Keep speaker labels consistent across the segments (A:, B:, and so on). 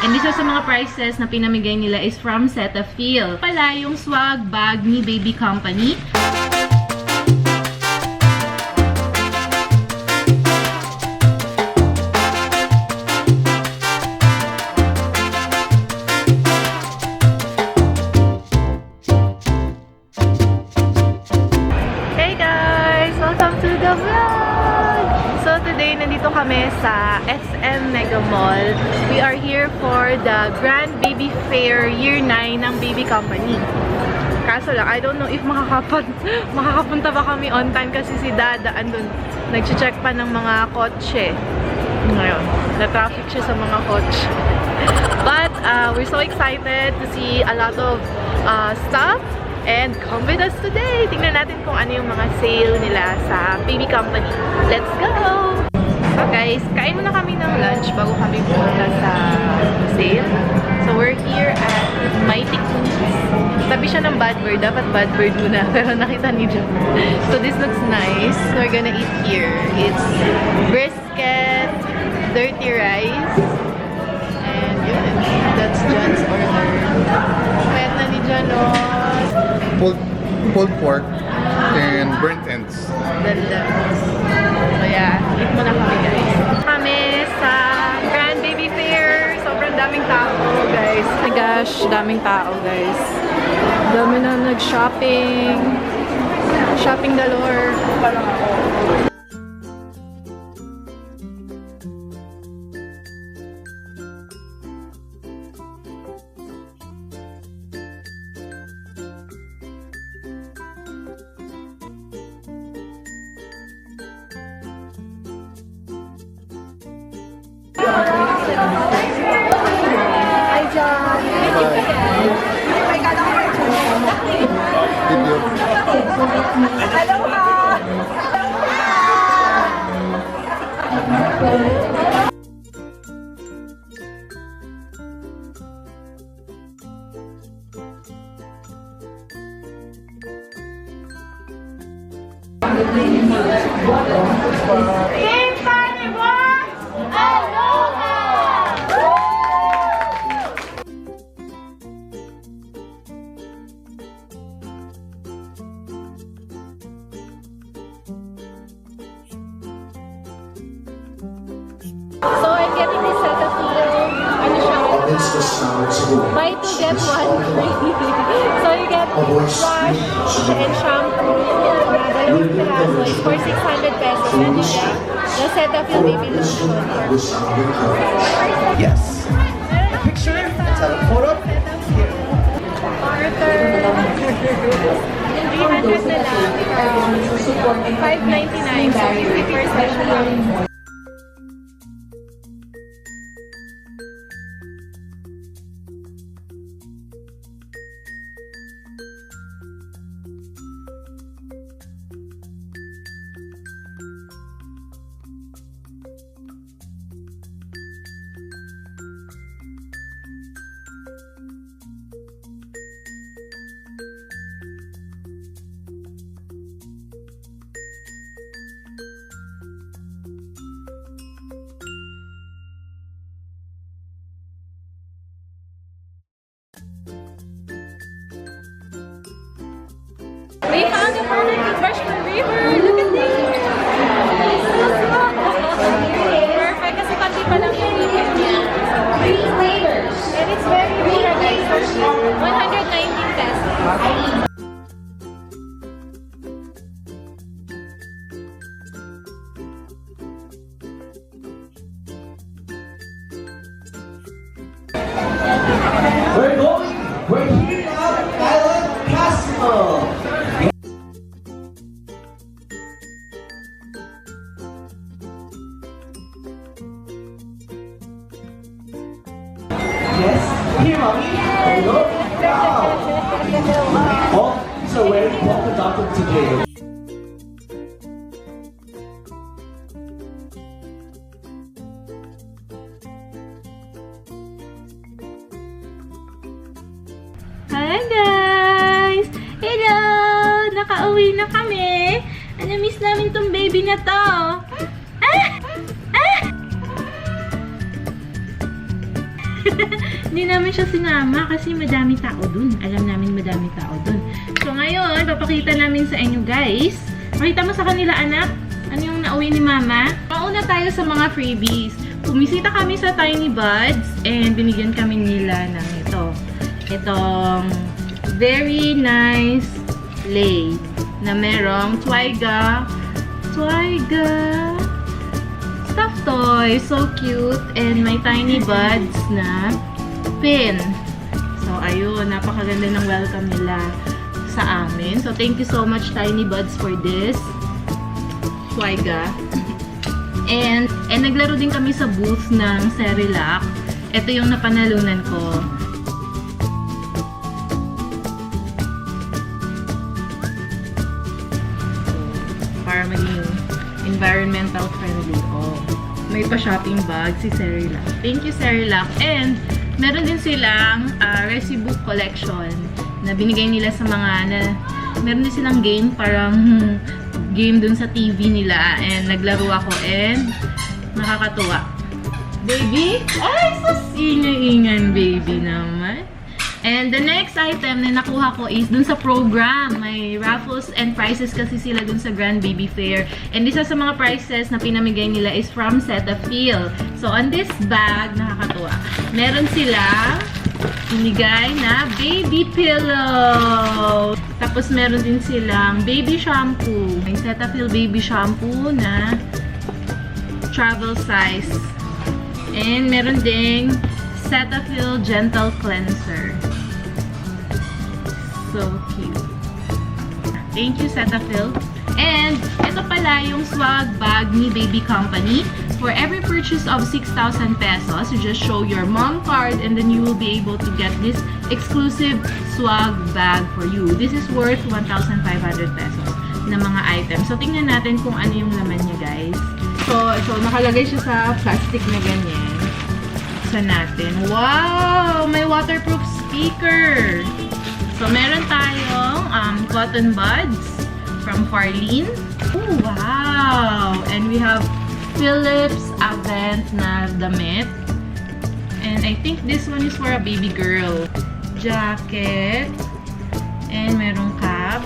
A: And isa sa mga prices na pinamigay nila is from Cetaphil. Pala yung swag bag ni Baby Company.
B: Kami sa SM Mega Mall. We are here for the Grand Baby Fair Year 9 ng Baby Company. Kaso lang, I don't know if makakapunta ba kami on time kasi si Dada andun, nag-check pa ng mga kotse. Ngayon, na-traffic siya sa mga kotse. But we're so excited to see a lot of stuff and come with us today. Tingnan natin kung ano yung mga sale nila sa Baby Company. Let's go! So guys, kain muna kami ng lunch bago kami pumunta sa sale. So we're here at Mittens. Tabi siya ng Bad Bird. Dapat Bad Bird muna. Pero nakita ni John. So this looks nice. So we're gonna eat here. It's brisket, dirty rice, and yun. That's John's order. Pwede na ni John, oh.
C: Pulled pork and burnt ends.
B: So yeah, eat muna kami guys. Kami sa Grand Baby Fair. Sobrang daming tao guys. Oh my gosh, daming tao guys. Dami na nag-shopping. Shopping galore. Parang ako. Hi, John. So I'm getting this set of ano siya? Buy 2 get 1 free. So you get wash and shampoo. Dalawang piraso is for 600 pesos. And you get the set of your baby lotion.
D: Yes. A picture and tell a photo. Here.
B: Arthur. 300 na lang. 599. So 50% off. We found a perfect freshman river! Look at this! Perfect kasi pati pa lang yung river niya. And it's very mura guys. 119 pesos.
D: We're here now at Island Castle. Yes, here, mommy. There you go. Wow. Oh, so wearing polka dotted today.
A: Hi guys! Hello! Nakauwi na kami! Miss namin tong baby na to! Ah! Ah! Hindi namin siya sinama kasi madami tao dun. Alam namin madami tao dun. So ngayon, papakita namin sa inyo guys. Makita mo sa kanila anak? Ano yung nauwi ni mama? Mauna tayo sa mga freebies. Pumisita kami sa Tiny Buds and binigyan kami nila ng ito. Itong very nice lei na merong twiga stuffed toy. So cute. And may Tiny Buds na pin. So, ayun. Napakaganda ng welcome nila sa amin. So, thank you so much Tiny Buds for this twiga. And naglaro din kami sa booth ng Cerelac. Ito yung napanalunan ko. Para maging environmental friendly. Oh, may pa-shopping bag si Cerelac. Thank you, Cerelac. And meron din silang recipe book collection na binigay nila sa mga meron din silang game, parang game dun sa TV nila. And naglaro ako and nakakatuwa. Baby? Ay, sus! Ingay-ingan, baby naman. And the next item na nakuha ko is dun sa program. May raffles and prizes kasi sila dun sa Grand Baby Fair. And isa sa mga prizes na pinamigay nila is from Cetaphil. So, on this bag, nakakatuwa. Meron sila binigay na baby pillow. Tapos, meron din silang baby shampoo. May Cetaphil baby shampoo na travel size. And meron ding Cetaphil gentle cleanser. So cute. Thank you, Cetaphil. And ito pala yung swag bag ni Baby Company. For every purchase of 6,000 pesos, you just show your mom card and then you will be able to get this exclusive swag bag for you. This is worth 1,500 pesos na mga items. So tingnan natin kung ano yung laman niya, guys. So nakalagay siya sa plastic na ganyan. Buksan natin. Wow! May waterproof speaker! So, meron tayong cotton buds from Farlene. Oh, wow! And we have Philips Avent na damit. And I think this one is for a baby girl. Jacket. And merong cap.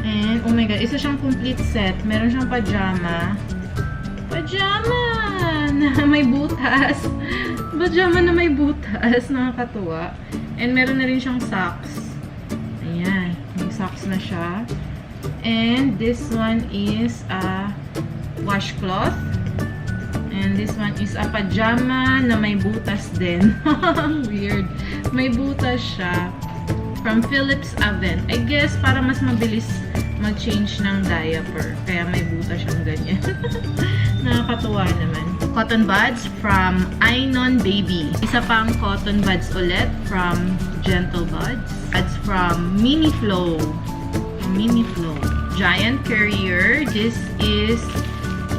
A: And, oh my god, isa siyang complete set. Meron siyang pajama. Pajama! Na may butas. Pajama na may butas. Nakakatuwa. And meron na rin siyang socks. Ayan. May socks na siya. And this one is a washcloth. And this one is a pajama na may butas din. Weird. May butas siya. From Philips Avent. I guess para mas mabilis mag-change ng diaper. Kaya may butas siyang ganyan. Nakakatuwa naman. Cotton buds from Ainon Baby. Isa pang cotton buds ulit from Gentle Buds. Buds from Mini Flow. Mini Flow. Giant Carrier. This is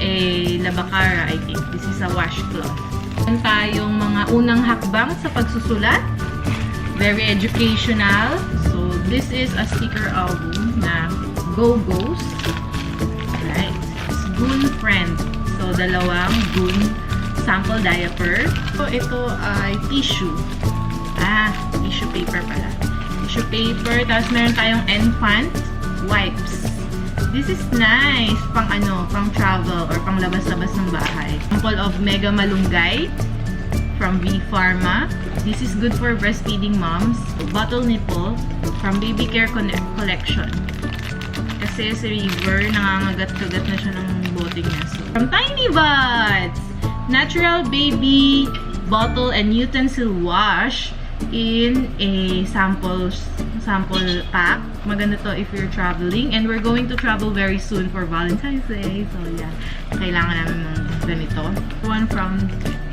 A: a labakara, I think. This is a washcloth. Meron tayong mga unang hakbang sa pagsusulat. Very educational. So, this is a sticker album na Go-Go's. Right. Goon Friend. So, dalawang Goon sample diaper. So, ito ay tissue. Tissue paper pala. Tissue paper. Tapos, meron tayong infant wipes. This is nice. Pang travel or pang labas-labas ng bahay. Sample of Mega Malunggay from V Pharma. This is good for breastfeeding moms. Bottle nipple from Baby Care Collection. Kasi si River, nangangagat-kagat na siya ng bote niya. So, from Tiny Buds! Natural baby bottle and utensil wash in a sample pack. Maganda to if you're traveling. And we're going to travel very soon for Valentine's Day. So, yeah. Kailangan namin ng ganito. One from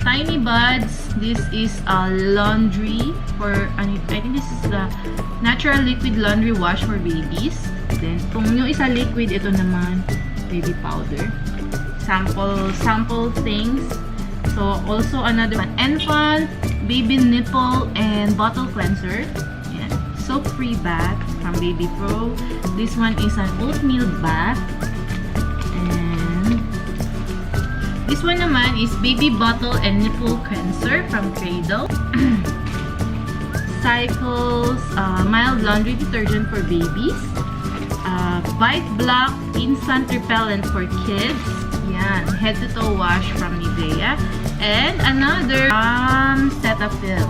A: Tiny Buds. This is a laundry for, I think this is the natural liquid laundry wash for babies. Then, kung yung isa liquid, ito naman, baby powder. Sample things. So, also another one. Infant, baby nipple, and bottle cleanser. Yan. Soap-free bath from Baby Pro. This one is an oatmeal bath. And This one naman is Baby Bottle and Nipple Cleanser from Cradle. Cycles Mild Laundry Detergent for babies. Bite Block Instant Repellent for kids. Yan. Head to toe wash from Nivea. And another Cetaphil.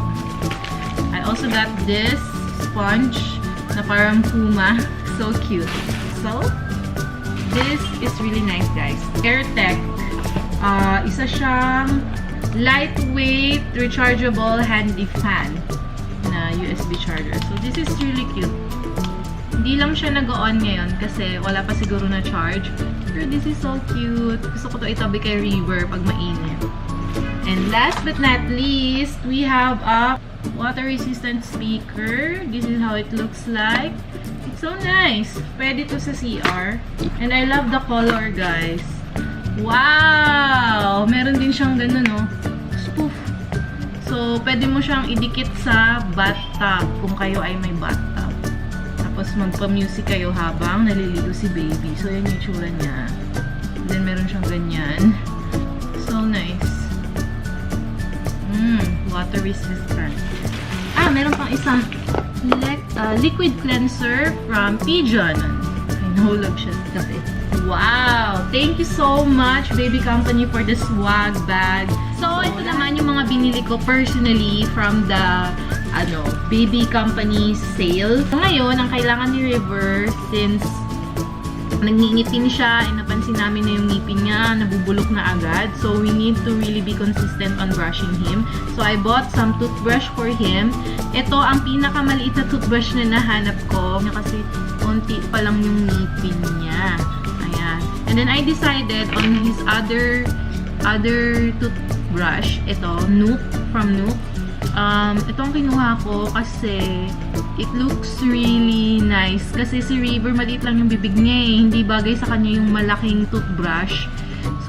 A: I also got this sponge na parang Puma. So cute. So, this is really nice, guys. AirTech. Isa siyang lightweight, rechargeable, handy fan na USB charger. So, this is really cute. Hindi lang siya nag-on ngayon kasi wala pa siguro na charge. Pero this is so cute. Gusto ko to itabi kay River pag mainit. And last but not least, we have a water-resistant speaker. This is how it looks like. It's so nice. Pwede to sa CR. And I love the color, guys. Wow! Meron din siyang ganun, no? Spoof. So, pwede mo siyang idikit sa bathtub kung kayo ay may bathtub. Tapos, magpa-music kayo habang naliligo si baby. So, yan yung itsura niya. Then, meron siyang ganyan. So, nice. Water resistant. Meron pang isang liquid cleanser from Pigeon. Ay, nahulog siya kasi. Wow! Thank you so much, Baby Company, for the swag bag. So, ito naman yung mga binili ko personally from the Baby Company sale. So, ngayon, ang kailangan ni River, since nangingipin siya, napansin namin na yung ngipin niya, nabubulok na agad. So, we need to really be consistent on brushing him. So, I bought some toothbrush for him. Ito, ang pinakamaliit na toothbrush na nahanap ko. Kasi, konti pa lang yung ngipin niya. Ayan. And then, I decided on his other toothbrush. Ito, Nook, from Nook. Ito ang kinuha ko kasi it looks really nice. Kasi si River, maliit lang yung bibig niya eh. Hindi bagay sa kanya yung malaking toothbrush.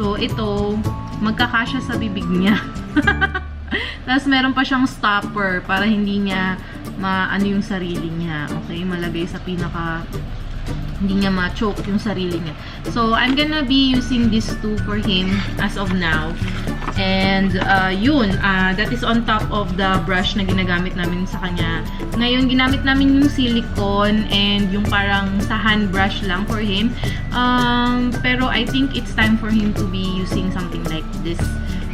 A: So, ito, magkakasya sa bibig niya. Tapos, meron pa siyang stopper para hindi niya maano yung sarili niya. Okay? Malagay sa hindi niya ma-choke yung sarili niya. So, I'm gonna be using these two for him as of now. And, that is on top of the brush na ginagamit namin sa kanya. Ngayon, ginamit namin yung silicone and yung parang sa hand brush lang for him. Pero I think it's time for him to be using something like this.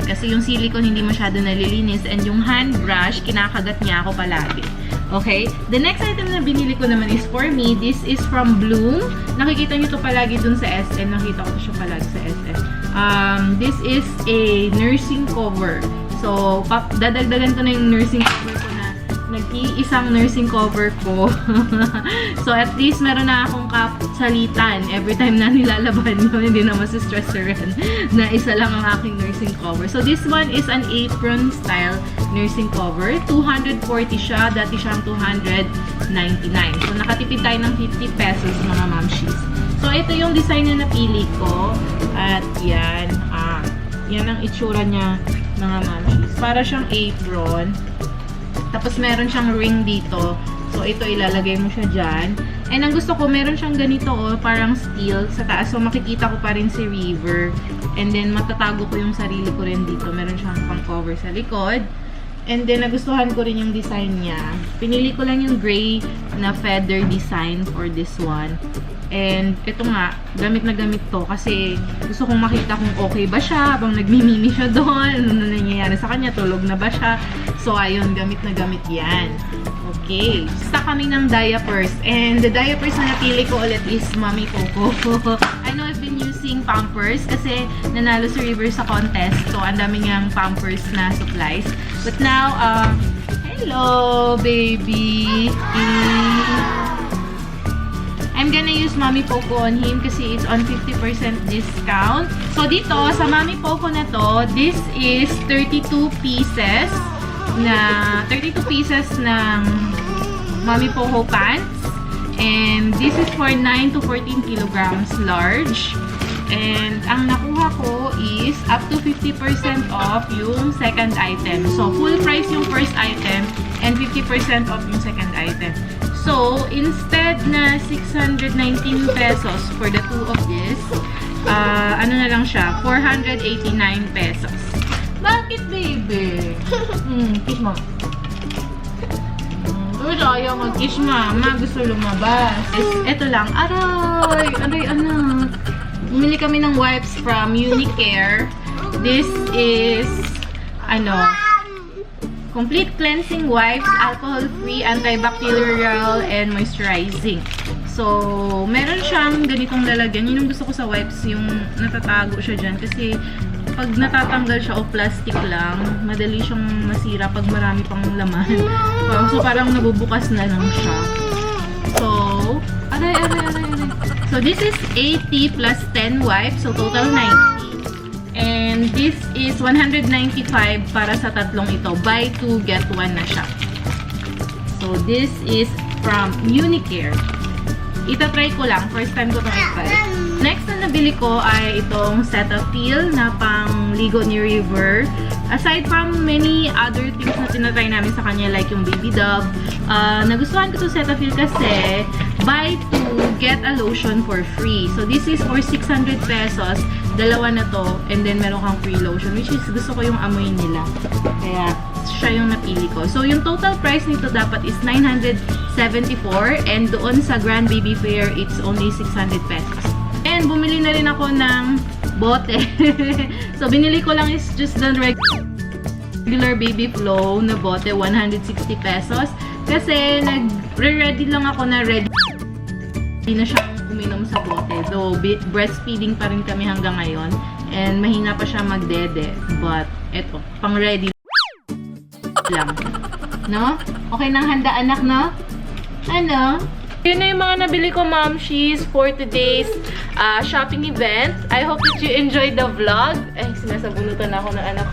A: Kasi yung silicone hindi masyado nalilinis and yung hand brush, kinakagat niya ako palagi. Okay? The next item na binili ko naman is for me. This is from Bloom. Nakikita nyo to palagi dun sa SM. Nakita ko to siya palagi sa SM. This is a nursing cover. So, dadagdagan ko na yung nursing cover ko na nag-iisang nursing cover ko. So, at least meron na akong kapsalitan every time na nilalaban yun. Hindi na masistress rin na isa lang ang aking nursing cover. So, this one is an apron style nursing cover. 240 siya. Dati siyang 299. So, nakatipid tayo ng 50 pesos mga Momshies. So, ito yung design na napili ko. At yan. Yan ang itsura niya mga Momshies. Para siyang apron. Tapos, meron siyang ring dito. So, ito ilalagay mo siya dyan. And ang gusto ko, meron siyang ganito, parang steel sa taas. So, makikita ko pa rin si River. And then, matatago ko yung sarili ko rin dito. Meron siyang pang-cover sa likod. And then, nagustuhan ko rin yung design niya. Pinili ko lang yung gray na feather design for this one. And, ito nga, gamit na gamit to. Kasi, gusto kong makita kung okay ba siya. Habang nagmimimi siya doon. Ano na nangyayari sa kanya? Tulog na ba siya? So, ayun, gamit na gamit yan. Okay. Stock kami ng diapers. And, the diapers na napili ko ulit is Mommy Poco. I know I've been using Pampers. Kasi, nanalo si River sa contest. So, ang dami niyang Pampers na supplies. But now, hello, baby. I'm gonna use Mommy Poco on him kasi it's on 50% discount. So, dito, sa Mommy Poco na to, this is 32 pieces ng Mommy Poco pants. And this is for 9 to 14 kilograms large. And ang nakuha ko is up to 50% off yung second item. So, full price yung first item and 50% off yung second item. So, instead na 619 pesos for the two of this, ano na lang siya, 489 pesos. Bakit, baby? Kiss mo. Ayaw mag-kiss, mama. Gusto lumabas. Ito lang. Aray, anak. Bumili kami ng wipes from Unicare. This is, complete cleansing wipes, alcohol-free, antibacterial, and moisturizing. So, meron siyang ganitong lalagyan. Yun yung gusto ko sa wipes, yung natatago siya dyan. Kasi, pag natatanggal siya o plastic lang, madali siyang masira pag marami pang laman. So, parang nabubukas na lang siya. So, aray. So, this is 80 plus 10 wipes. So, total 90. And this is 195 para sa tatlong ito. Buy 2, get 1 na siya. So, this is from Unicare. Itatry ko lang. First time ko itong i-try. Next na nabili ko ay itong Cetaphil na pang ligo ni River. Aside from many other things na tinatry namin sa kanya like yung baby dove, nagustuhan ko itong Cetaphil kasi buy 2, get a lotion for free. So this is for 600 pesos. Dalawa na to and then meron kang free lotion which is gusto ko yung amoy nila. Kaya siya yung napili ko. So yung total price nito dapat is 974 and doon sa Grand Baby Fair it's only 600 pesos. And bumili na rin ako ng bote. So binili ko lang is just the regular baby flow na bote, 160 pesos. Kasi nagre-ready lang ako na ready na siyang uminom sa bote. Though breastfeeding pa rin kami hanggang ngayon. And mahina pa siya magdede. But eto, pang ready lang. No? Okay nang handa anak, no? Ano? Yun na yung mga nabili ko, Momshies, for today's shopping event. I hope that you enjoyed the vlog. Ay, sinasabunutan ako ng anak.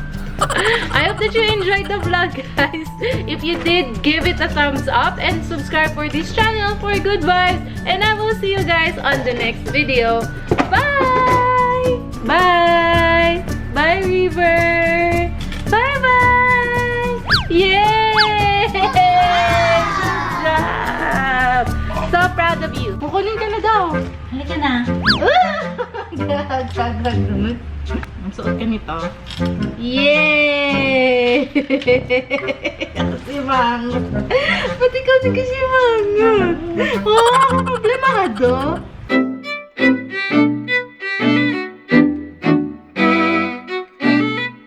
A: I hope that you enjoyed the vlog, guys. If you did, give it a thumbs up and subscribe for this channel for good vibes. And I will see you guys on the next video. Bye! Bye! Bye, River! Bye-bye! Yay! Good job! So proud of you. Kukunin ka na daw.
B: Halika na.
A: Gagag naman. Ang suot ka nito. Yay! Kasi mangot. Ba't ikaw nagkasimangot? Oh, problemado.